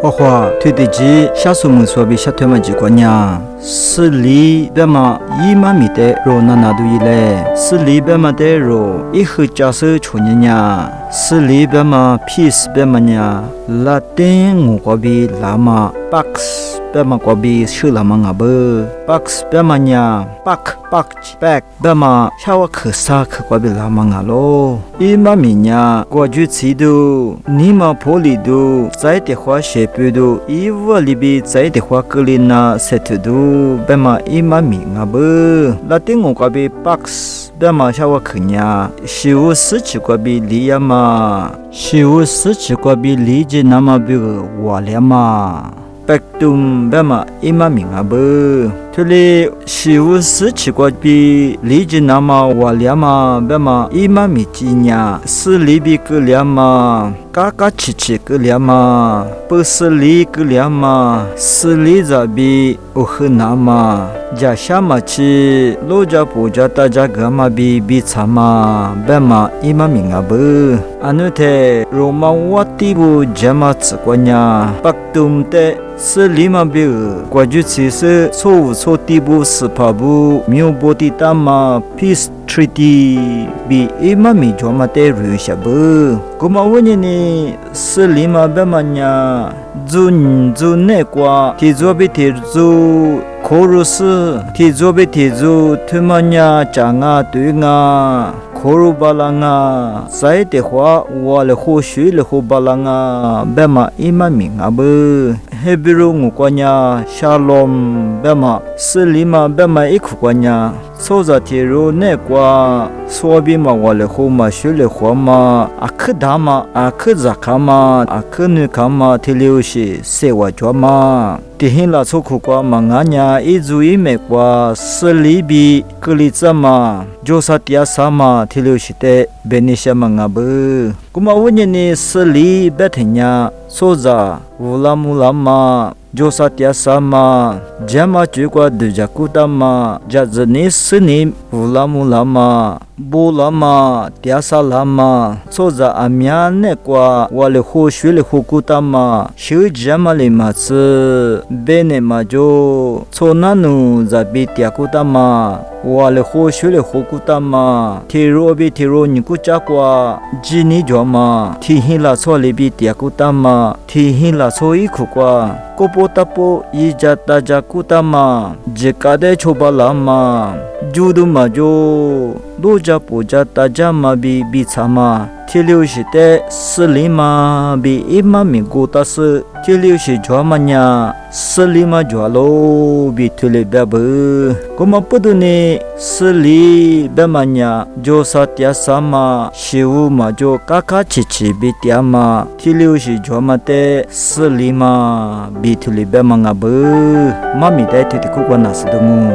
我话推的机下数目说比下推嘛几个呀，是里边嘛一嘛米的肉那都一嘞，是里边嘛的肉一盒加手出年呀，是里边嘛 piece 边嘛呀，拉丁我个比拉嘛 box 边嘛个比是拉嘛个不 box 边嘛呀 bag 边嘛下我可啥可个比拉嘛个咯，一嘛米呀过去吃都你嘛破里都在的话学不都，一窝里边在的话格里那塞土都边嘛一嘛米个不，拉丁我个比 box 边嘛下我可呀，是我失去个比里呀嘛，是我失去个比理解那么比个我了嘛。白东边嘛一嘛名啊不，这里是我失去过比理解那么我了嘛边嘛一嘛米几呀，是里比个了嘛，嘎嘎气气个了嘛，不是里个了嘛，是里这比我很难嘛，家下嘛去老家不家大家个嘛比差嘛边嘛一嘛名啊不，安那天罗马我地不家嘛吃过呀，白东的。是里嘛比过去其实错误错地步是怕不没有波地大嘛 peace treaty 比一嘛米做嘛得瑞下不，古嘛问你是里嘛比嘛呀，做那个提做比提做。可如是提做比提做，他们呀讲啊对啊，可如巴郎啊，在的话我了或许了或巴郎啊，别嘛一嘛名啊不，黑比如我关呀，shalom 别嘛是里嘛别嘛一苦关呀，所在提如那个说比嘛我了或嘛许了或嘛，阿克达嘛阿克扎卡嘛阿克女卡嘛提留是谁话做嘛。提hin la choku kwa manganya izui me kwa selibi kulitsama josatia sama thilushite benisha mangabu kuma wunyani seli bethenya soza ulamulama josatia sama jama chukwa dujakutama jazani sini ulamulama bulama tiasalama soza amyane kwa wale ho shwele hukutama shu jamale matsu bene majo sonanu zabi tiakutama wale ho shwele hukutama tiro nikucha kwa jini joma tihila solebi tiakutama tihila soiku kwa kopotapo ijata jakutama jekade chobalama judu majo loja poja tajama bi chama thilushite slima bi imami gotas thilushi jwamanya slima jwalo bi thule babu koma pudune sli bamanya josatya sama shivu majo kaka chichi bi tyama thilushi jwamate slima bi thule bamanga bu mami dai thiti ku kwana sdumu